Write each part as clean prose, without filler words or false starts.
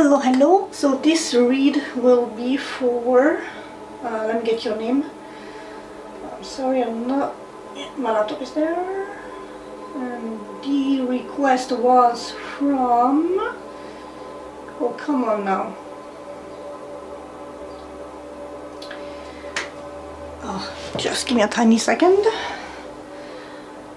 Hello. So this read will be for, let me get your name. I'm sorry, my laptop is there. And the request was from, oh come on now. Oh, just give me a tiny second.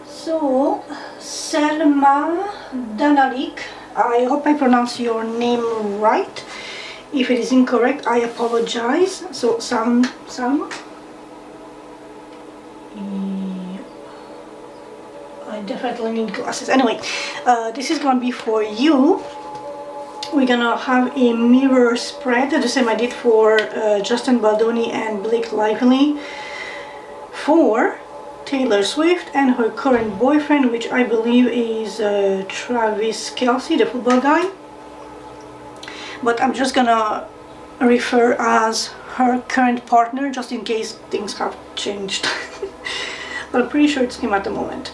So, Salma Danalik. I hope I pronounce your name right. If it is incorrect, I apologize. So, Salma? Yep. I definitely need glasses. Anyway, this is gonna be for you. We're gonna have a mirror spread, the same I did for Justin Baldoni and Blake Lively, for Taylor Swift and her current boyfriend, which I believe is Travis Kelce, the football guy. But I'm just gonna refer as her current partner, just in case things have changed. But I'm pretty sure it's him at the moment.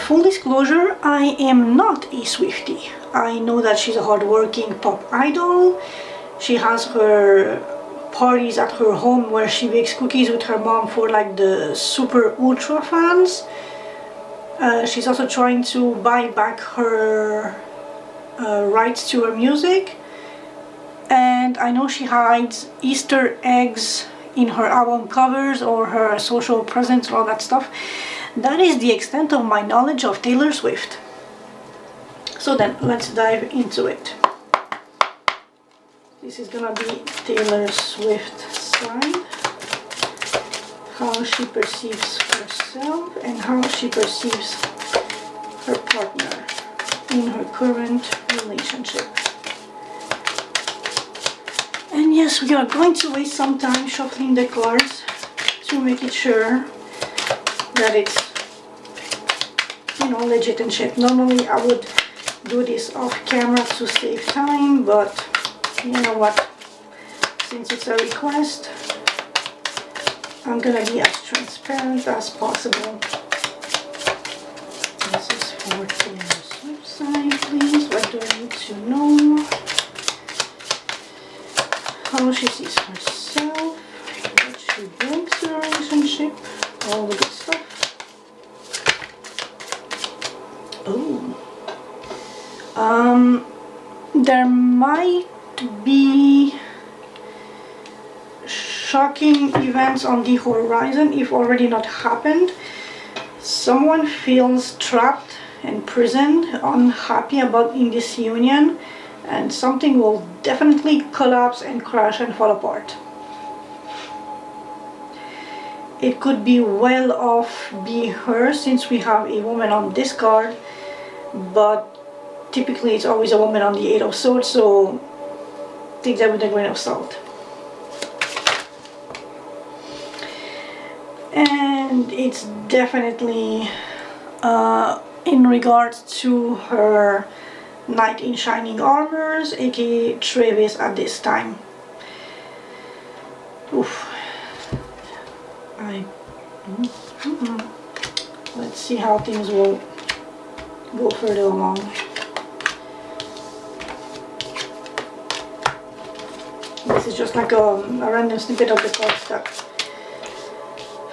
Full disclosure, I am not a Swiftie. I know that she's a hardworking pop idol. She has her parties at her home where she bakes cookies with her mom for like the super ultra fans. She's also trying to buy back her rights to her music, and I know she hides Easter eggs in her album covers or her social presence, all that stuff. That is the extent of my knowledge of Taylor Swift. So then let's dive into it. This is gonna be Taylor Swift's side, how she perceives herself and how she perceives her partner in her current relationship. And yes, we are going to waste some time shuffling the cards to make it sure that it's, you know, legit and shit. Normally I would do this off camera to save time, but you know what, since it's a request, I'm gonna be as transparent as possible. This is for Taylor's website, please. What do I need to know? How she sees herself, what she brings to a relationship, all the good stuff. Oh. There might be shocking events on the horizon, if already not happened. Someone feels trapped, imprisoned, unhappy about in this union, and something will definitely collapse and crash and fall apart. It could be well off be her, since we have a woman on this card, but typically it's always a woman on the Eight of Swords, so take that with a grain of salt. And it's definitely in regards to her knight in shining armors, aka Travis at this time. Oof. Let's see how things will go further along. This is just like a random snippet of the cards that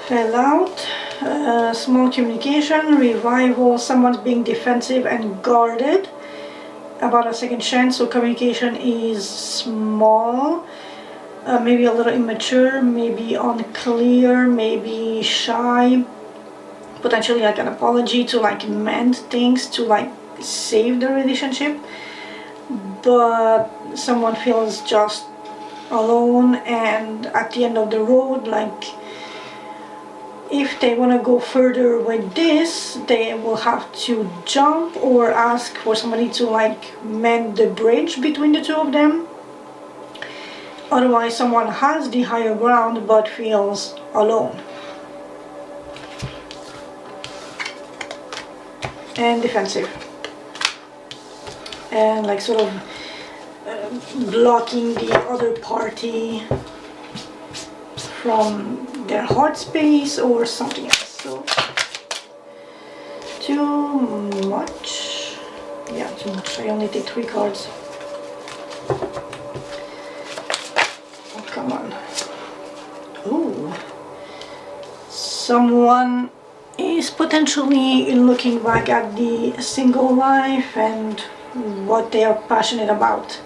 fell out. Small communication, revival, someone's being defensive and guarded about a second chance, so communication is small, maybe a little immature, maybe unclear, maybe shy, potentially like an apology to like mend things, to like save the relationship, but someone feels just alone and at the end of the road. Like, if they want to go further with this, they will have to jump or ask for somebody to like mend the bridge between the two of them. Otherwise, someone has the higher ground but feels alone and defensive, and like sort of blocking the other party from their heart space or something else. So too much. Yeah, too much. I only take 3 cards. someone is potentially looking back at the single life and what they are passionate about.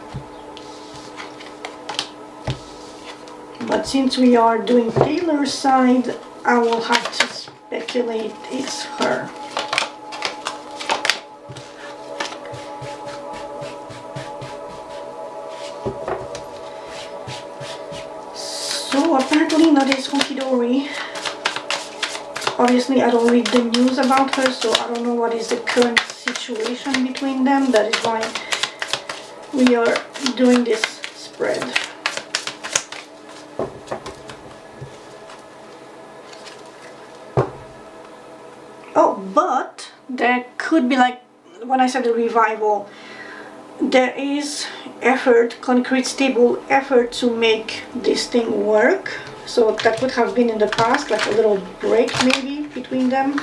But since we are doing Taylor's side, I will have to speculate it's her. So apparently not as hunky-dory. Obviously I don't read the news about her, so I don't know what is the current situation between them. That is why we are doing this spread. Oh, but there could be, like when I said the revival, there is effort, concrete stable effort to make this thing work. So that would have been in the past, like a little break maybe between them.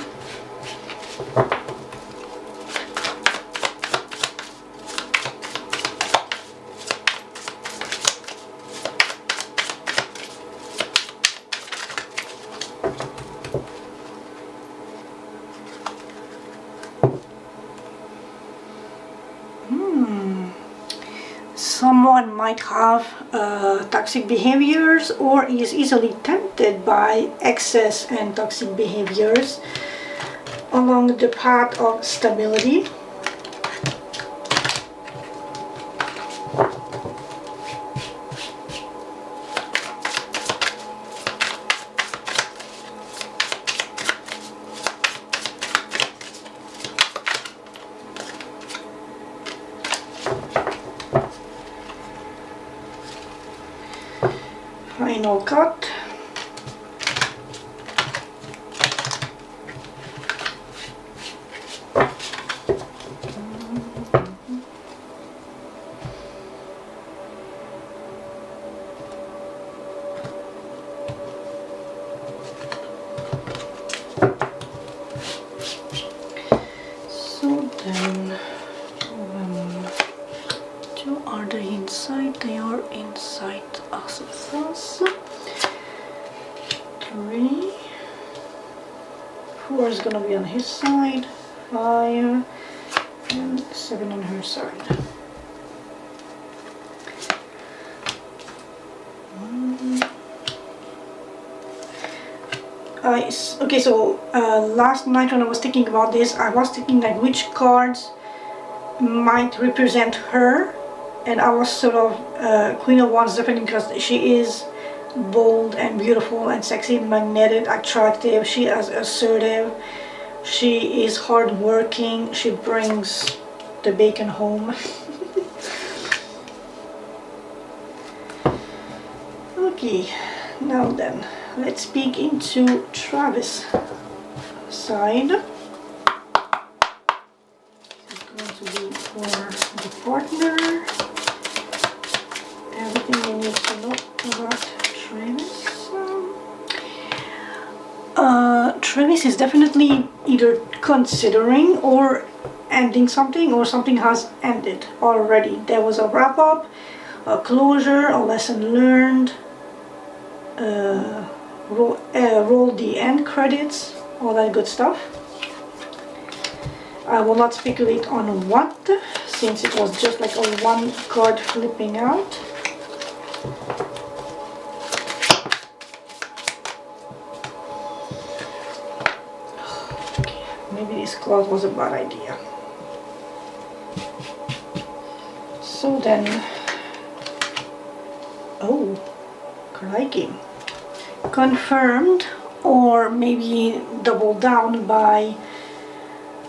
Someone might have toxic behaviors or is easily tempted by excess and toxic behaviors along the path of stability. Final cut. So then, two are the inside, they are inside us. 3, 4 is gonna be on his side, 5, and 7 on her side. Okay, so last night when I was thinking about this, I was thinking like which cards might represent her, and I was sort of Queen of Wands definitely because she is bold and beautiful and sexy, magnetic, attractive. She is assertive, she is hardworking, she brings the bacon home. Okay, now then, let's peek into Travis' side. This is going to be for the partner. Everything we need to know about Travis. Travis is definitely either considering or ending something, or something has ended already. There was a wrap up, a closure, a lesson learned, roll the end credits, all that good stuff. I will not speculate on what, since it was just like a one card flipping out. Maybe this cloth was a bad idea. So then, oh, crikey. Confirmed, or maybe doubled down by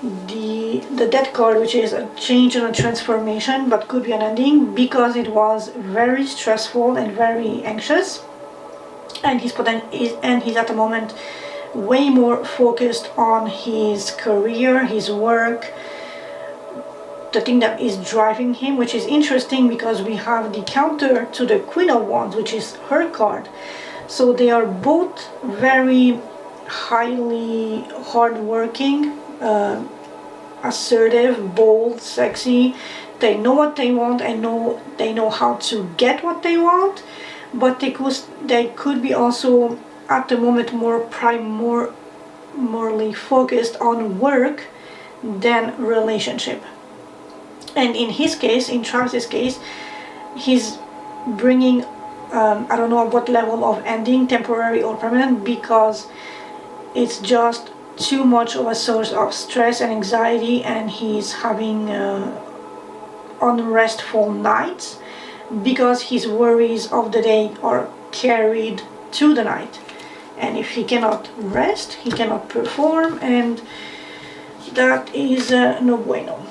the death card, which is a change and a transformation, but could be an ending, because it was very stressful and very anxious, and he's at the moment way more focused on his career, his work, the thing that is driving him, which is interesting because we have the counter to the Queen of Wands, which is her card. So they are both very highly hardworking, assertive, bold, sexy. They know what they want and they know how to get what they want, but they could be also at the moment more morely focused on work than relationship. And in his case, in Travis's case, he's bringing I don't know what level of ending, temporary or permanent, because it's just too much of a source of stress and anxiety, and he's having unrestful nights because his worries of the day are carried to the night. And if he cannot rest, he cannot perform, and that is no bueno.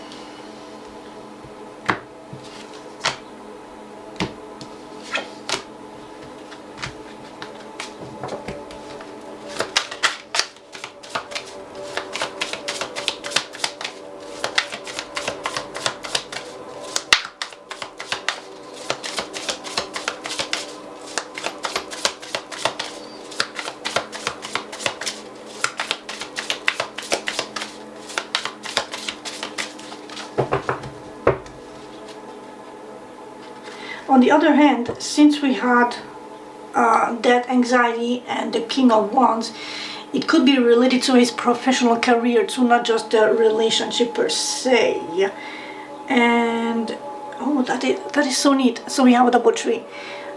On the other hand, since we had that anxiety and the King of Wands, it could be related to his professional career too, not just the relationship per se. And oh, that is so neat. So we have a double tree: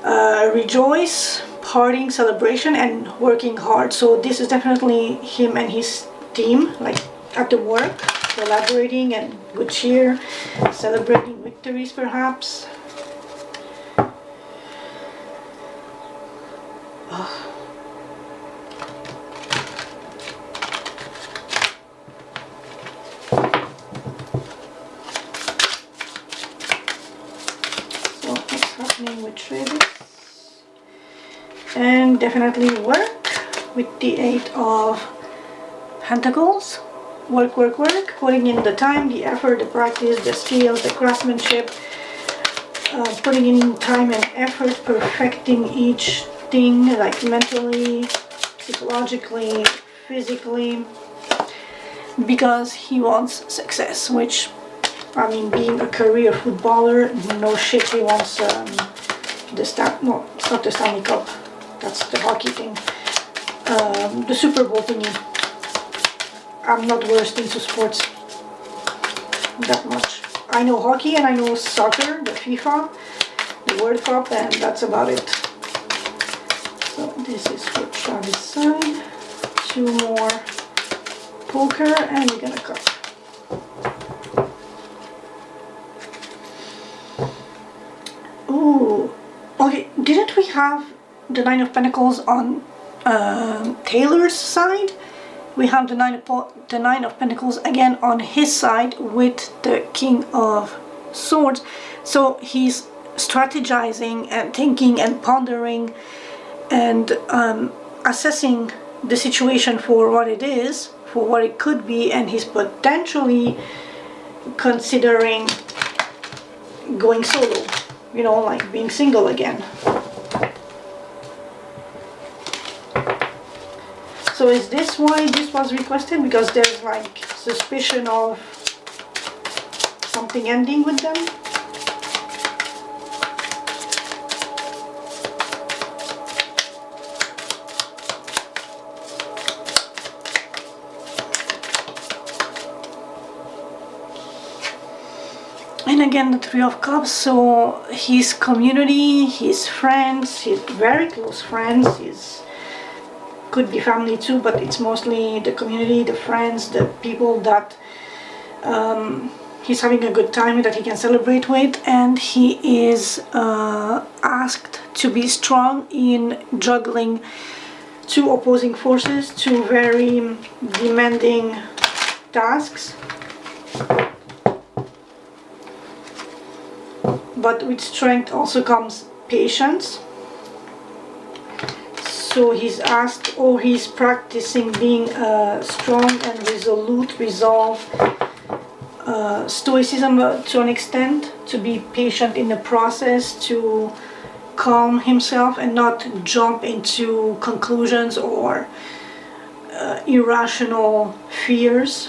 rejoice, partying, celebration, and working hard. So this is definitely him and his team, like at the work, collaborating and good cheer, celebrating victories perhaps. So what's happening with Travis? And definitely work with the 8 of Pentacles. Work, work, work, putting in the time, the effort, the practice, the skills, the craftsmanship, putting in time and effort, perfecting each thing, like mentally, psychologically, physically, because he wants success, which, I mean, being a career footballer, no shit, he wants the no, it's not the Stanley Cup, that's the hockey thing, the Super Bowl thingy. I'm not versed into sports that much. I know hockey and I know soccer, the FIFA, the World Cup, and that's about it. So this is for Travis' side. 2 more poker, and we're gonna cut. Ooh, okay. Didn't we have the 9 of Pentacles on Taylor's side? We have the 9 of Pentacles again on his side with the King of Swords. So he's strategizing and thinking and pondering and assessing the situation for what it is, for what it could be, and he's potentially considering going solo, you know, like being single again. So is this why this was requested? Because there's like suspicion of something ending with them? And again, the 3 of Cups, so his community, his friends, his very close friends, his could be family too, but it's mostly the community, the friends, the people that he's having a good time, that he can celebrate with, and he is asked to be strong in juggling 2 opposing forces, 2 very demanding tasks. But with strength also comes patience. So he's asked, or he's practicing being strong and resolute, resolve, stoicism to an extent, to be patient in the process, to calm himself and not jump into conclusions or irrational fears.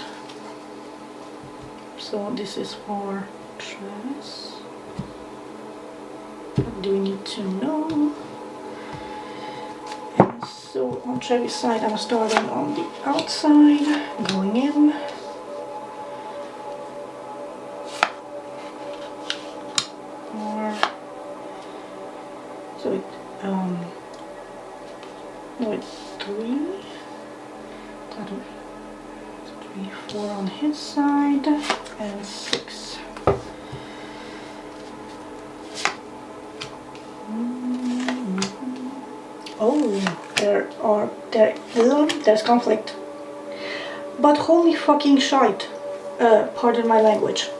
So this is for Travis. What do we need to know? Yes. So on Travis' side, I'm starting on the outside, going in. So it, no, it's 3. That'll 3, 4 on his side, and 6. Oh, there's conflict. But holy fucking shite. Pardon my language.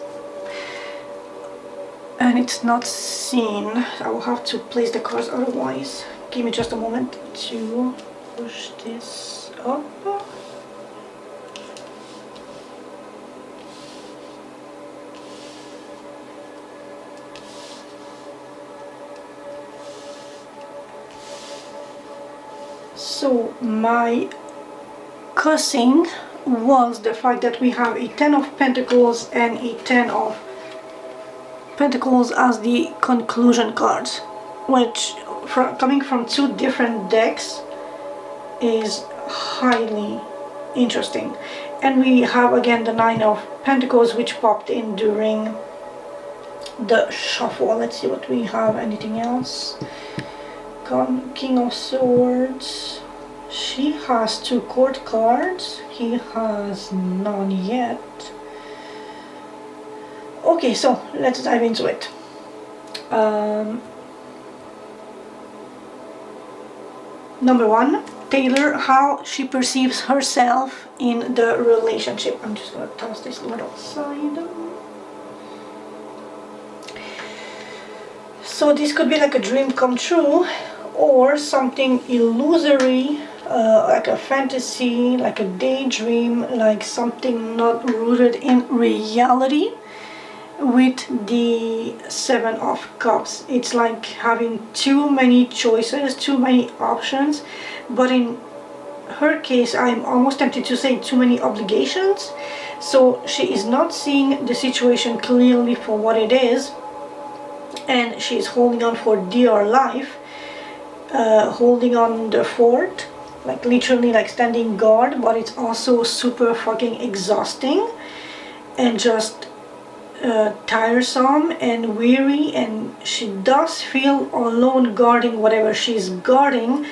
And it's not seen. I will have to place the cards otherwise. Give me just a moment to push this up. So my cussing was the fact that we have a 10 of Pentacles and a 10 of Pentacles as the conclusion cards, which coming from 2 different decks is highly interesting. And we have again the 9 of Pentacles, which popped in during the shuffle. Let's see what we have. Anything else? King of Swords. She has 2 court cards. He has none yet. Okay, so let's dive into it. Number 1, Taylor, how she perceives herself in the relationship. I'm just gonna toss this little side. So this could be like a dream come true, or something illusory, like a fantasy, like a daydream, like something not rooted in reality. With the 7 of Cups, it's like having too many choices, too many options, but in her case I'm almost tempted to say too many obligations. So she is not seeing the situation clearly for what it is, and she's holding on for dear life, holding on the fort, like literally like standing guard, but it's also super fucking exhausting and just tiresome and weary, and she does feel alone guarding whatever she's guarding.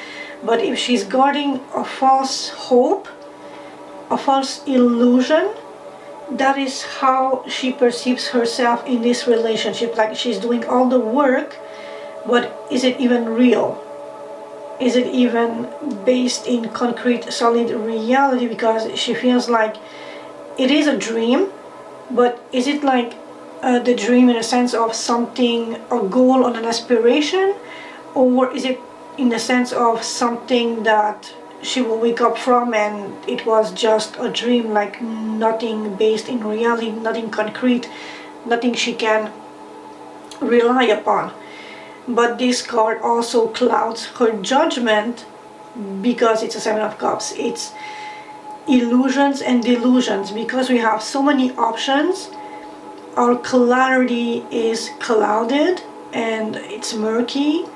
But if she's guarding a false hope, a false illusion, that is how she perceives herself in this relationship. Like she's doing all the work, but is it even real? Is it even based in concrete, solid reality? Because she feels like it is a dream, but is it like the dream in a sense of something, a goal or an aspiration, or is it in the sense of something that she will wake up from and it was just a dream, like nothing based in reality, nothing concrete, nothing she can rely upon? But this card also clouds her judgment because it's a 7 of Cups. It's illusions and delusions. Because we have so many options, our clarity is clouded and it's murky.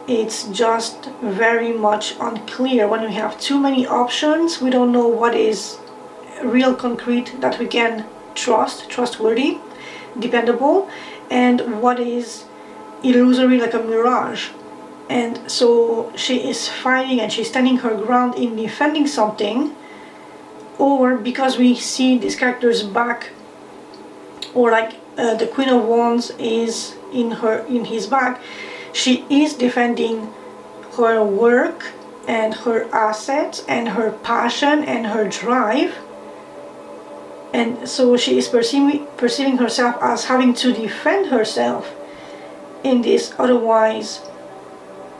It's just very much unclear. When we have too many options, we don't know what is real concrete that we can trust, trustworthy, dependable, and what is illusory, like a mirage. And so she is fighting and she's standing her ground in defending something, or because we see this character's back, or like the Queen of Wands is in his back, she is defending her work and her assets and her passion and her drive. And so she is perceiving herself as having to defend herself in this otherwise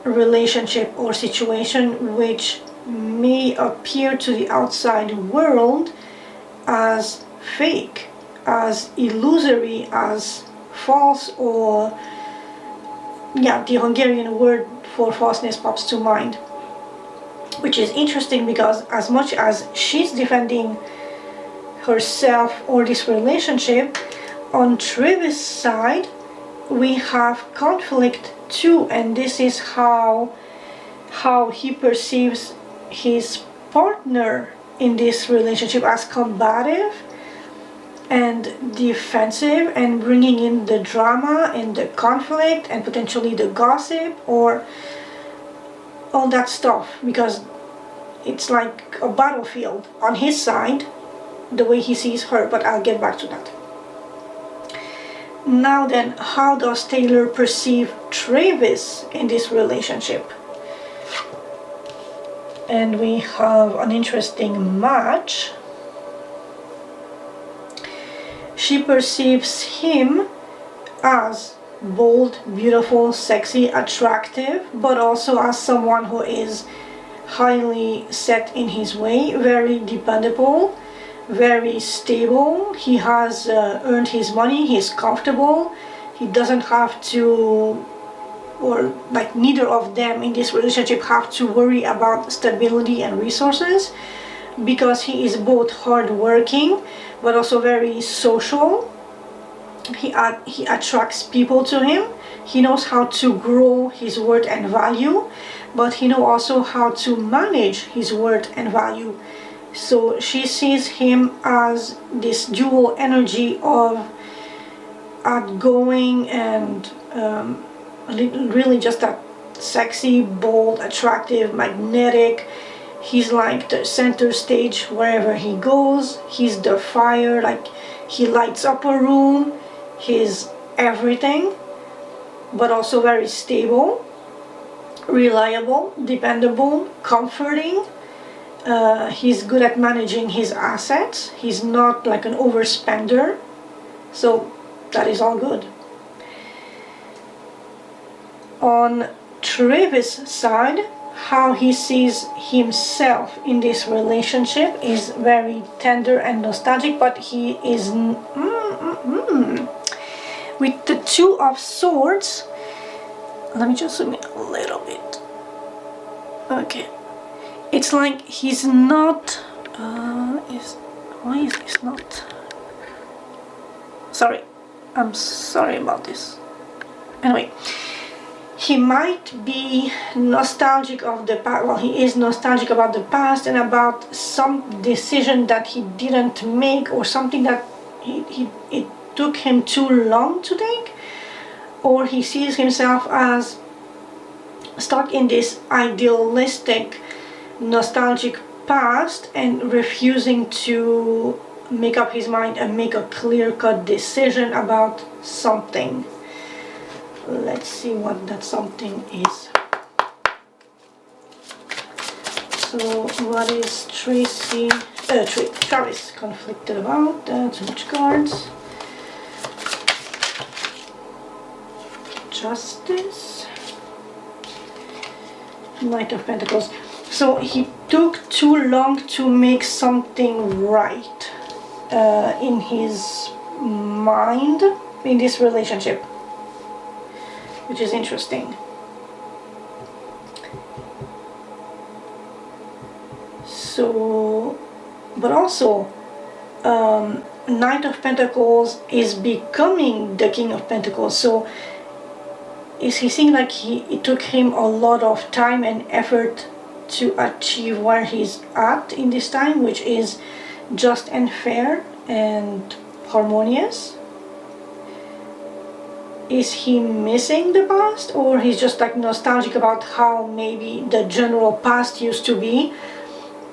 relationship or situation, which may appear to the outside world as fake, as illusory, as false, or yeah, the Hungarian word for falseness pops to mind, which is interesting because as much as she's defending herself or this relationship, on Travis' side we have conflict too, and this is how how he perceives his partner in this relationship as combative and defensive and bringing in the drama and the conflict and potentially the gossip or all that stuff, because it's like a battlefield on his side, the way he sees her, but I'll get back to that. Now then, how does Taylor perceive Travis in this relationship? And we have an interesting match. She perceives him as bold, beautiful, sexy, attractive, but also as someone who is highly set in his way, very dependable, very stable. He has earned his money, he's comfortable, he doesn't have to, or like neither of them in this relationship have to worry about stability and resources, because he is both hardworking but also very social. He attracts people to him. He knows how to grow his worth and value, but he knows also how to manage his worth and value. So she sees him as this dual energy of outgoing and really just that sexy, bold, attractive, magnetic. He's like the center stage wherever he goes. He's the fire, like he lights up a room. He's everything, but also very stable, reliable, dependable, comforting. He's good at managing his assets. He's not like an overspender. So that is all good. On Travis' side, how he sees himself in this relationship is very tender and nostalgic, but he is with the Two of Swords. Let me just zoom in a little bit. Okay, it's like he's not why is this not, sorry, I'm sorry about this. Anyway, he might be nostalgic of the past. Well, he is nostalgic about the past and about some decision that he didn't make, or something that it took him too long to take, or he sees himself as stuck in this idealistic, nostalgic past and refusing to make up his mind and make a clear-cut decision about something. Let's see what that something is. So what is Travis conflicted about? Too much cards. Justice. Knight of Pentacles. So he took too long to make something right in his mind in this relationship, which is interesting. So, but also, Knight of Pentacles is becoming the King of Pentacles. So, is he seeing like it took him a lot of time and effort to achieve where he's at in this time, which is just and fair and harmonious? Is he missing the past, or he's just like nostalgic about how maybe the general past used to be,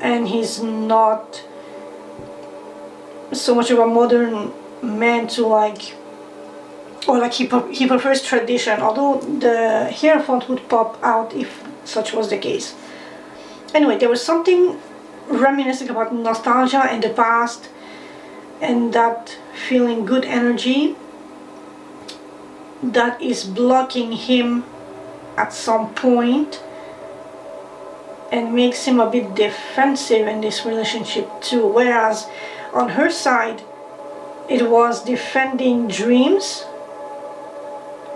and he's not so much of a modern man to like, or like he prefers tradition, although the Hierophant would pop out if such was the case. Anyway, there was something reminiscing about nostalgia and the past and that feeling good energy that is blocking him at some point and makes him a bit defensive in this relationship too, whereas on her side it was defending dreams.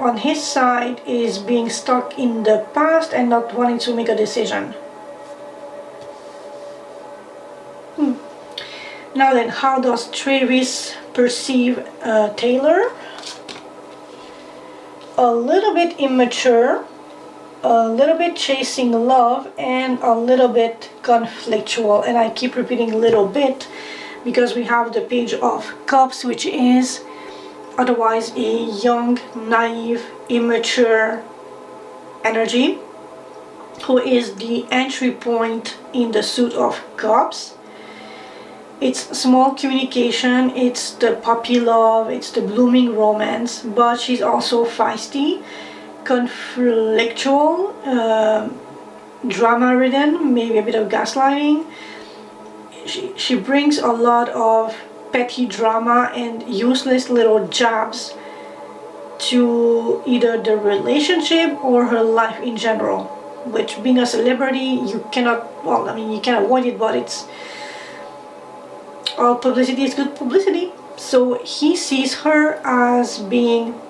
On his side is being stuck in the past and not wanting to make a decision. Now then, how does Travis perceive Taylor? A little bit immature, a little bit chasing love and a little bit conflictual. And I keep repeating a little bit because we have the Page of Cups, which is otherwise a young, naive, immature energy, who is the entry point in the Suit of Cups. It's small communication, it's the puppy love, it's the blooming romance, but she's also feisty, conflictual, drama ridden, maybe a bit of gaslighting. She brings a lot of petty drama and useless little jabs to either the relationship or her life in general, which, being a celebrity, you cannot, well, I mean, you can avoid it, but it's all publicity is good publicity. So he sees her as being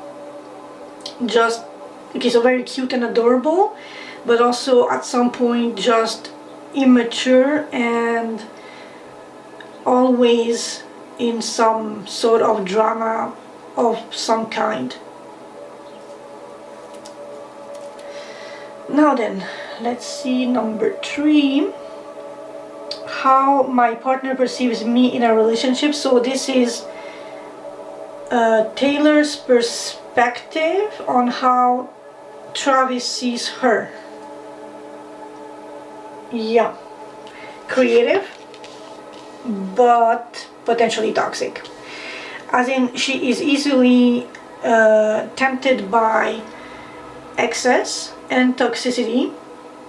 just, okay, so very cute and adorable, but also at some point just immature and always in some sort of drama of some kind. Now then, let's see number 3. How my partner perceives me in a relationship. So this is Taylor's perspective on how Travis sees her. Yeah, creative, but potentially toxic. As in, she is easily tempted by excess and toxicity,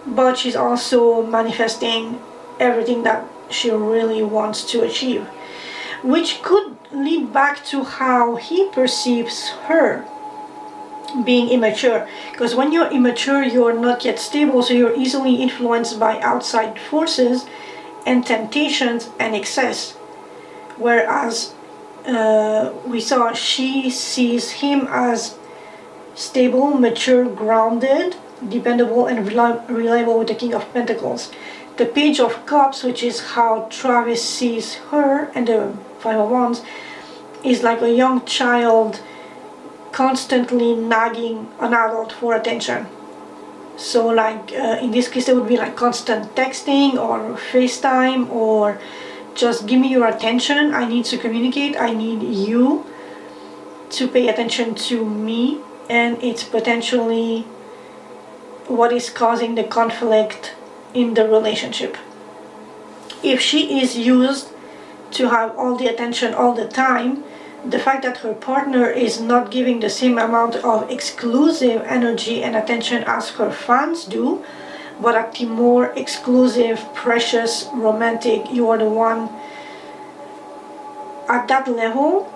but she's also manifesting everything that she really wants to achieve, which could lead back to how he perceives her being immature, because when you're immature, you're not yet stable, so you're easily influenced by outside forces and temptations and excess, whereas we saw she sees him as stable, mature, grounded, dependable, and reliable with the King of Pentacles. The Page of Cups, which is how Travis sees her, and the Five of Wands, is like a young child constantly nagging an adult for attention. So like in this case, it would be like constant texting or FaceTime, or just give me your attention, I need to communicate, I need you to pay attention to me. And it's potentially what is causing the conflict in the relationship. If she is used to have all the attention all the time, the fact that her partner is not giving the same amount of exclusive energy and attention as her fans do, but acting more exclusive, precious, romantic, you are the one, at that level,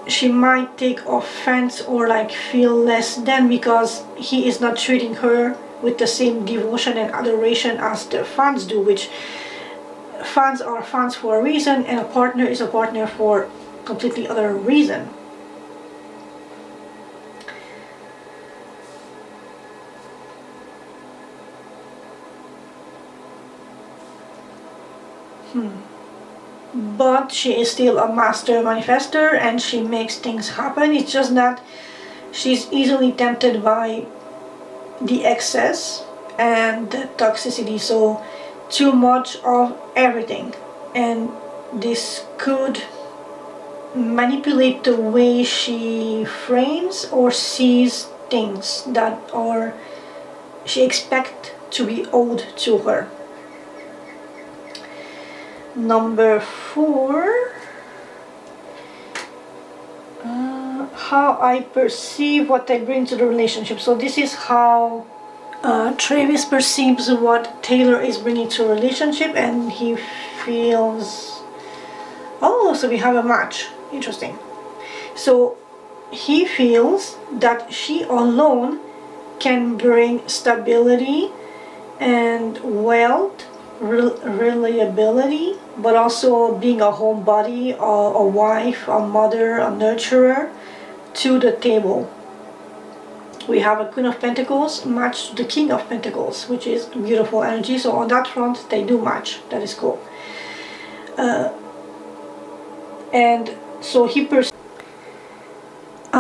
she might take offense or like feel less than, because he is not treating her with the same devotion and adoration as the fans do, which fans are fans for a reason, and a partner is a partner for completely other reason. But she is still a master manifester and she makes things happen. It's just that she's easily tempted by the excess and the toxicity, so too much of everything, and this could manipulate the way she frames or sees things that are she expects to be owed to her. Number 4, how I perceive what I bring to the relationship. So this is how Travis perceives what Taylor is bringing to a relationship, and he feels, oh, so we have a match. Interesting. So he feels that she alone can bring stability and wealth, reliability, but also being a homebody, a wife, a mother, a nurturer to the table. We have a Queen of Pentacles matched to the King of Pentacles, which is beautiful energy. So on that front, they do match. That is cool. And so he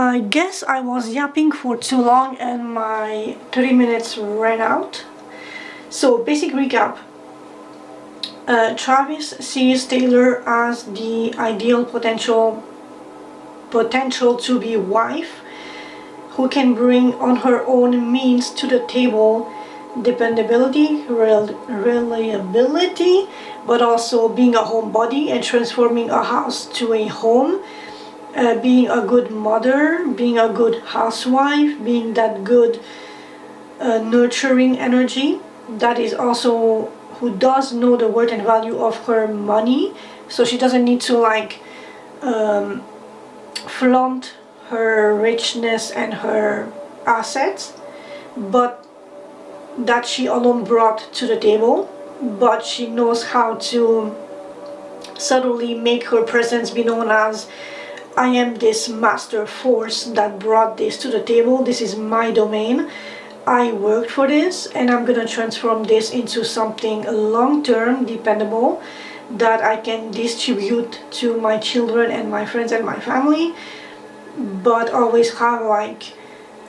I guess I was yapping for too long and my 30 minutes ran out. So basic recap. Travis sees Taylor as the ideal potential to be wife, who can bring on her own means to the table dependability, reliability, but also being a homebody and transforming a house to a home, being a good mother, being a good housewife, being that good nurturing energy that is also who does know the worth and value of her money, so she doesn't need to flaunt her richness and her assets, but that she alone brought to the table, but she knows how to subtly make her presence be known as, I am this master force that brought this to the table, this is my domain, I worked for this, and I'm gonna transform this into something long-term, dependable, that I can distribute to my children and my friends and my family, but always have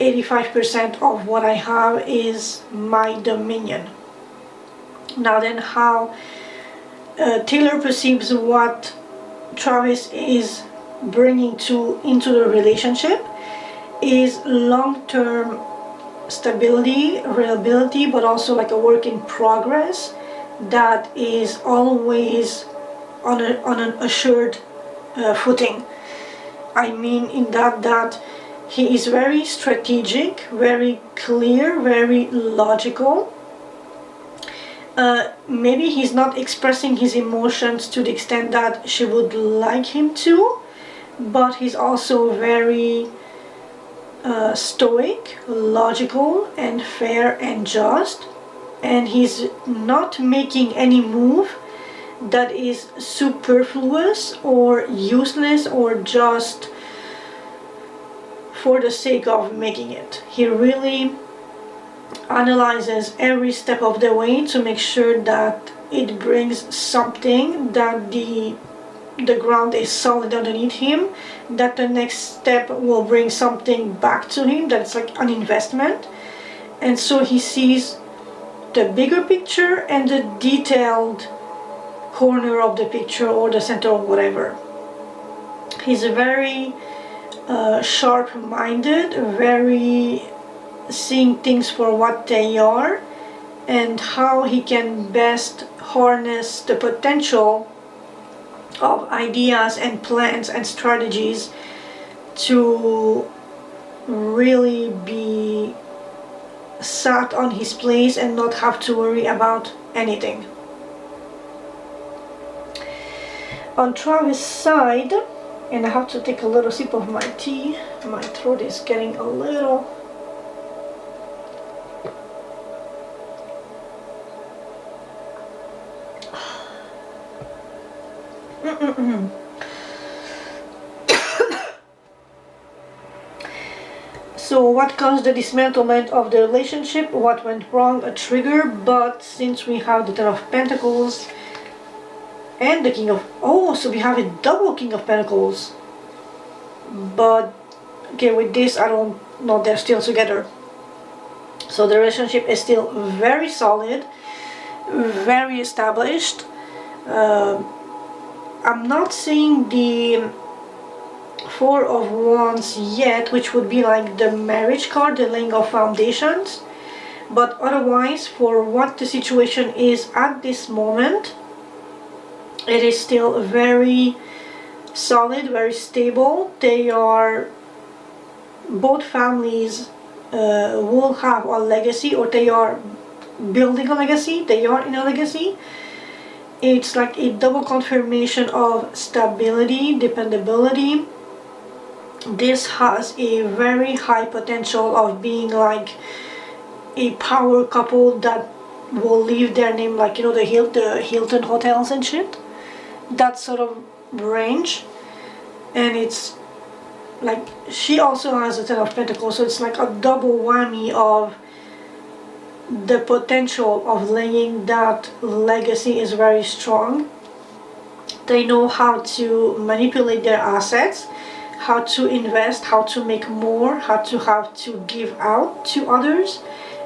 85% of what I have is my dominion. Now then, how Taylor perceives what Travis is bringing into the relationship is long-term stability, reliability, but also a work in progress that is always on an assured footing. I mean in that he is very strategic, very clear, very logical. Maybe he's not expressing his emotions to the extent that she would like him to, but he's also very stoic, logical, and fair and just, and he's not making any move that is superfluous or useless or just for the sake of making it. He really analyzes every step of the way to make sure that it brings something, that the ground is solid underneath him, that the next step will bring something back to him, that's like an investment. And so he sees the bigger picture and the detailed corner of the picture or the center or whatever. He's very sharp-minded, very seeing things for what they are, and how he can best harness the potential of ideas and plans and strategies to really be sat on his place and not have to worry about anything. On Travis' side, and I have to take a little sip of my tea, my throat is getting a little So what caused the dismantlement of the relationship? What went wrong? A trigger. But since we have the Ten of Pentacles and the King of... Oh, so we have a double King of Pentacles. But, okay, with this, I don't know, they're still together. So the relationship is still very solid, very established. I'm not seeing the Four of Wands yet, which would be like the marriage card, the laying of foundations. But otherwise, for what the situation is at this moment, it is still very solid, very stable. They are, both families will have a legacy, or they are building a legacy, they are in a legacy. It's like a double confirmation of stability, dependability. This has a very high potential of being like a power couple that will leave their name, like, you know, the Hilton hotels and shit. That sort of range. And it's like, she also has a Ten of Pentacles, so it's like a double whammy of the potential of laying that legacy is very strong. They know how to manipulate their assets, how to invest, how to make more, how to have to give out to others,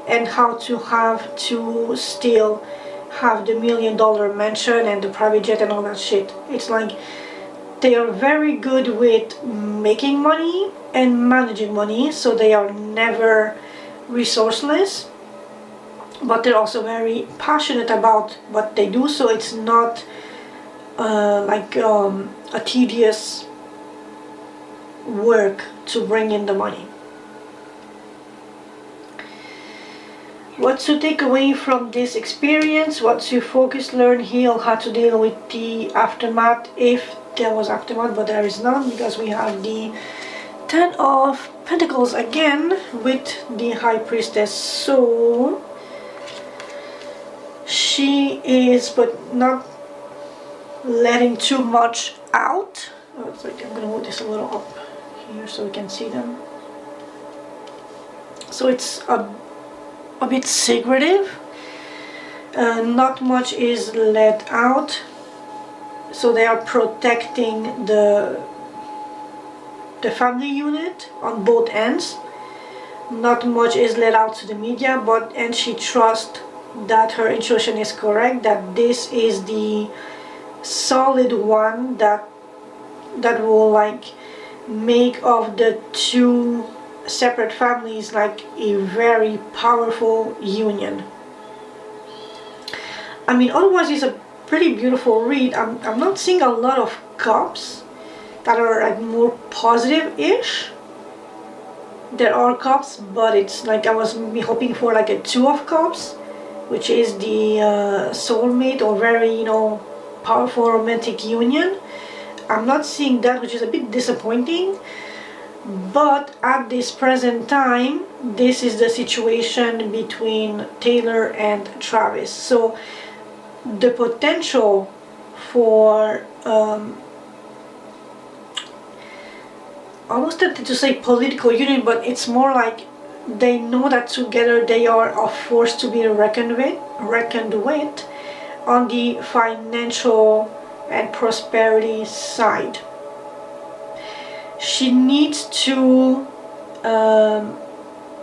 and how to have to still have the $1 million mansion and the private jet and all that shit. It's like they are very good with making money and managing money, so they are never resourceless, but they're also very passionate about what they do, so it's not a tedious work to bring in the money. What to take away from this experience? What to focus, learn, heal, how to deal with the aftermath, if there was aftermath, but there is none because we have the 10 of Pentacles again with the High Priestess. So she is, but not letting too much out. Oh, it's like I'm gonna move this a little up here so we can see them. So it's a bit secretive. Not much is let out. So they are protecting the family unit on both ends. Not much is let out to the media, and she trusts that her intuition is correct, that this is the solid one that will like make of the two separate families like a very powerful union. I mean, otherwise it's a pretty beautiful read. I'm not seeing a lot of cups that are like more positive-ish. There are cups, but it's like I was hoping for like a 2 of cups, which is the soulmate or very, powerful romantic union. I'm not seeing that, which is a bit disappointing. But at this present time, this is the situation between Taylor and Travis. So the potential for almost tempted to say political union, but it's more like they know that together they are a force to be reckoned with on the financial and prosperity side. She needs to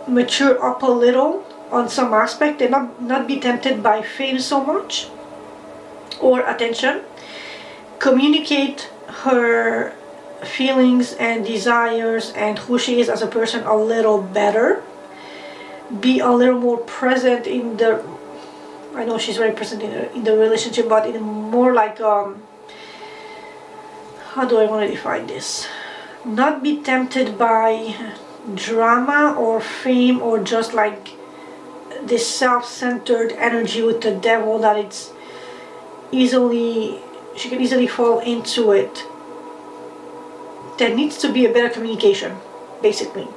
mature up a little on some aspect and not be tempted by fame so much or attention. Communicate her feelings and desires and who she is as a person a little better. Be a little more present in the, I know she's very present in the relationship, but in more like how do I want to define this? Not be tempted by drama or fame or just like this self-centered energy with the devil that it's she can easily fall into it. There needs to be a better communication, basically.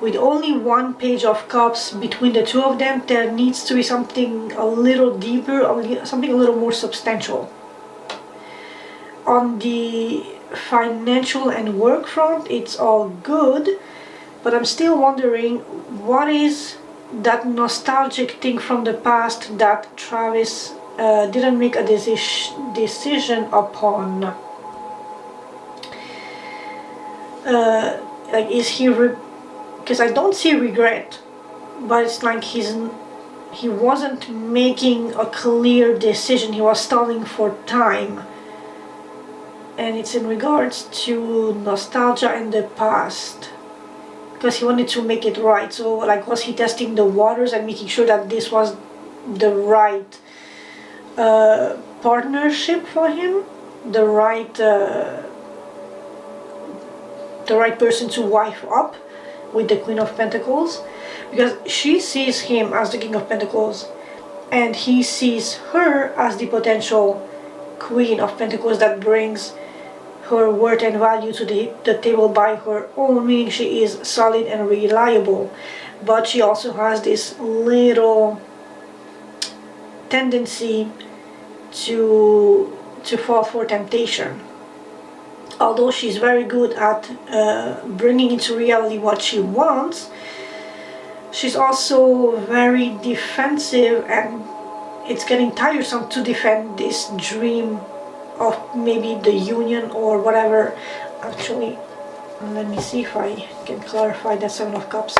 With only 1 page of cups between the two of them, there needs to be something a little deeper, something a little more substantial. On the financial and work front, it's all good, but I'm still wondering what is that nostalgic thing from the past that Travis didn't make a decision upon. Like, is he because I don't see regret, but it's like he wasn't making a clear decision. He was stalling for time, and it's in regards to nostalgia in the past, because he wanted to make it right. So like, was he testing the waters and making sure that this was the right partnership for him, the right person to wife up with the Queen of Pentacles? Because she sees him as the King of Pentacles and he sees her as the potential Queen of Pentacles that brings her worth and value to the table by her own, meaning she is solid and reliable, but she also has this little tendency to fall for temptation. Although she's very good at bringing into reality what she wants, she's also very defensive, and it's getting tiresome to defend this dream of maybe the union or whatever. Actually, Let me see if I can clarify that Seven of Cups.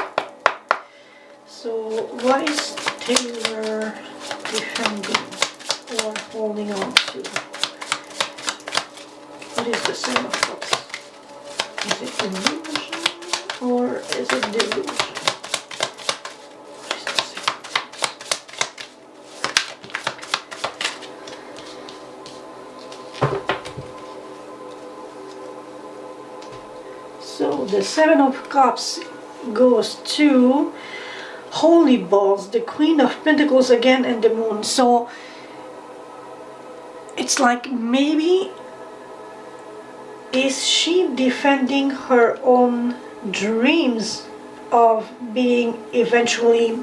So what is Taylor defending or holding on to? What is the Seven of Cups? Is it illusion or is it delusion? So the Seven of Cups goes to Holy Balls, the Queen of Pentacles again, and the Moon. So it's like, maybe is she defending her own dreams of being eventually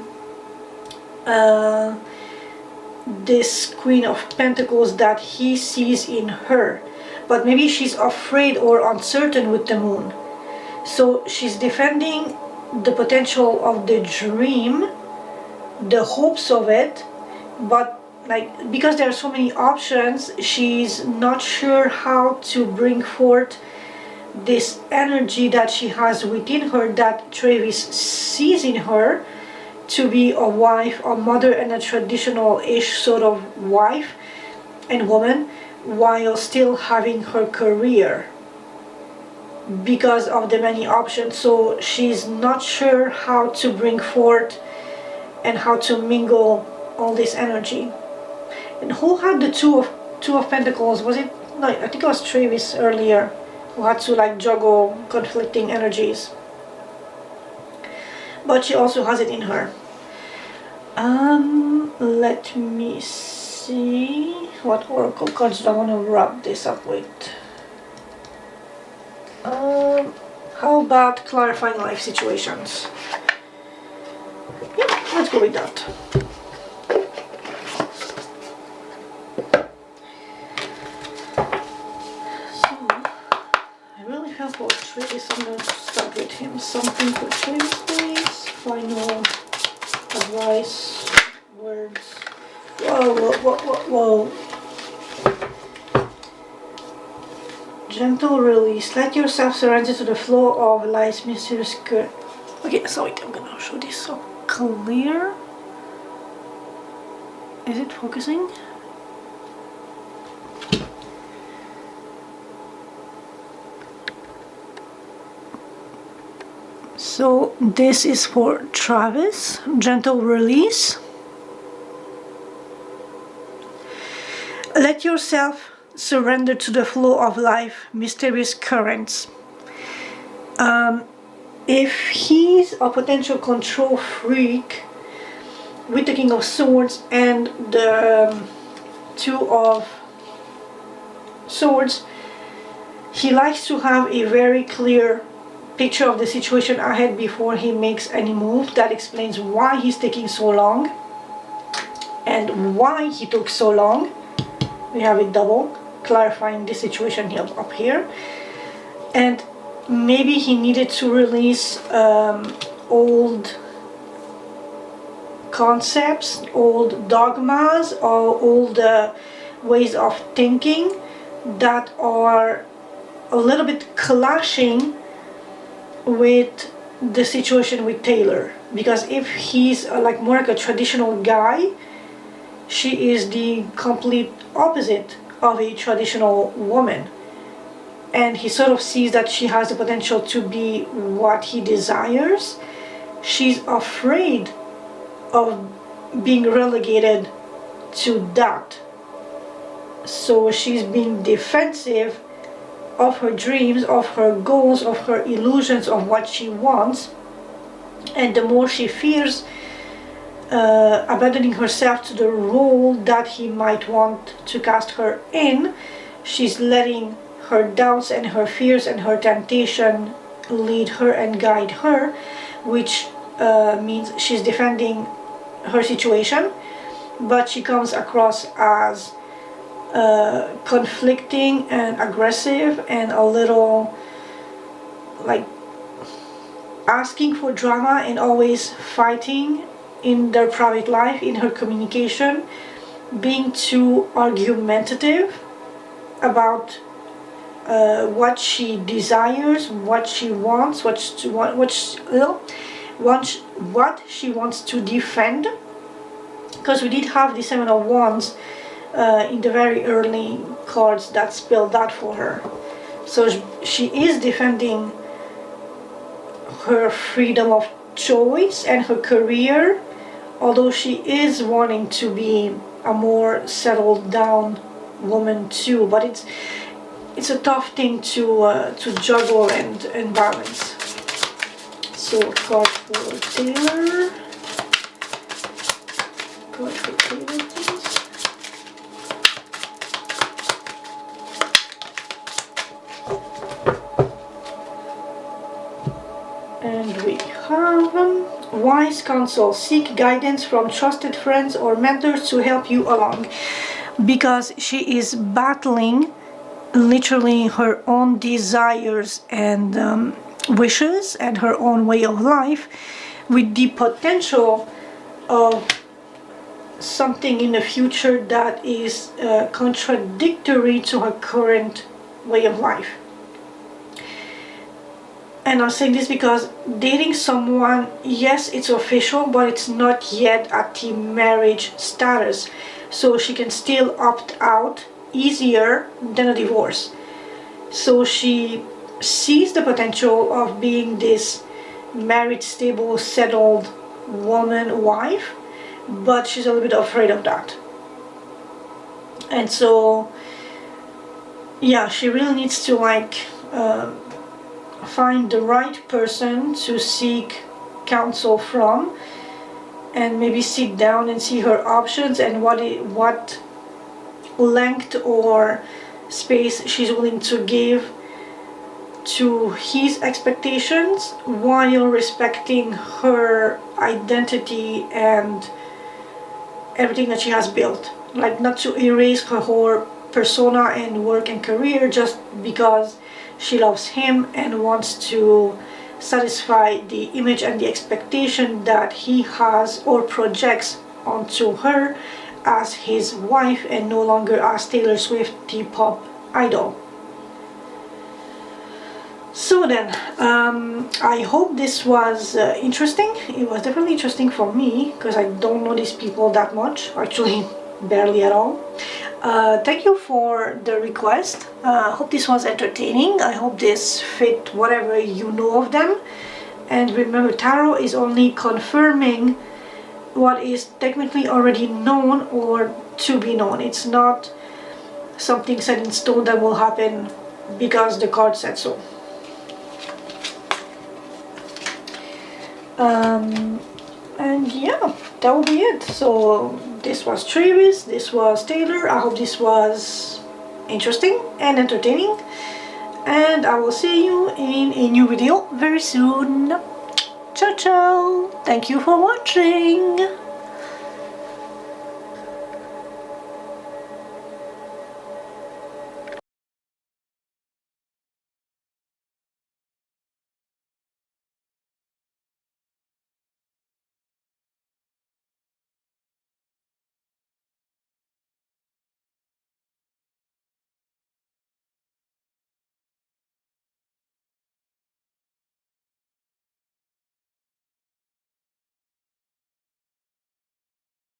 this Queen of Pentacles that he sees in her, but maybe she's afraid or uncertain with the Moon. So she's defending the potential of the dream, the hopes of it, but like, because there are so many options, she's not sure how to bring forth this energy that she has within her, that Travis sees in her, to be a wife, a mother, and a traditional-ish sort of wife and woman, while still having her career, because of the many options. So she's not sure how to bring forth and how to mingle all this energy. And who had the two of Pentacles? Was it, like, I think it was Travis earlier, who had to like juggle conflicting energies, but she also has it in her. Let me see what oracle cards do I want to wrap this up with. How about clarifying life situations? Yeah, let's go with that. So, I really felt for Travis. I'm going to start with him. Something for Travis, please. Final advice, words. Whoa. Gentle release. Let yourself surrender to the flow of life's mysterious current. Okay, so wait, I'm gonna show this so clear. Is it focusing? So this is for Travis. Gentle release. Let yourself surrender to the flow of life, mysterious currents. If he's a potential control freak with the King of Swords and the Two of Swords, he likes to have a very clear picture of the situation ahead before he makes any move. That explains why he's taking so long and why he took so long. We have it double, clarifying the situation here, up here. And maybe he needed to release old concepts, old dogmas, or old ways of thinking that are a little bit clashing with the situation with Taylor. Because if he's like more like a traditional guy, she is the complete opposite of a traditional woman, and he sort of sees that she has the potential to be what he desires. She's afraid of being relegated to that, so she's being defensive of her dreams, of her goals, of her illusions, of what she wants. And the more she fears abandoning herself to the role that he might want to cast her in, she's letting her doubts and her fears and her temptation lead her and guide her, which means she's defending her situation, but she comes across as conflicting and aggressive and a little like asking for drama and always fighting in their private life, in her communication, being too argumentative about what she desires, what she wants, what she wants to defend. Because we did have the Seven of Wands in the very early cards that spelled that for her. So she is defending her freedom of choice and her career, although she is wanting to be a more settled down woman too. But it's a tough thing to juggle and balance. So card for Taylor. Card for Taylor, please. And we have wise counsel. Seek guidance from trusted friends or mentors to help you along. Because she is battling literally her own desires and wishes and her own way of life with the potential of something in the future that is contradictory to her current way of life. And I'm saying this because dating someone, yes, it's official, but it's not yet at the marriage status. So she can still opt out easier than a divorce. So she sees the potential of being this married, stable, settled woman, wife, but she's a little bit afraid of that. And so, yeah, she really needs to find the right person to seek counsel from, and maybe sit down and see her options and what length or space she's willing to give to his expectations while respecting her identity and everything that she has built. Like, not to erase her whole persona and work and career just because she loves him and wants to satisfy the image and the expectation that he has or projects onto her as his wife and no longer as Taylor Swift, the pop idol. So then, I hope this was interesting. It was definitely interesting for me because I don't know these people that much, actually barely at all. Thank you for the request. Hope this was entertaining. I hope this fit whatever you know of them. And remember, tarot is only confirming what is technically already known or to be known. It's not something set in stone that will happen because the card said so. And yeah, that will be it. So this was Travis, this was Taylor. I hope this was interesting and entertaining, and I will see you in a new video very soon. Ciao ciao. Thank you for watching.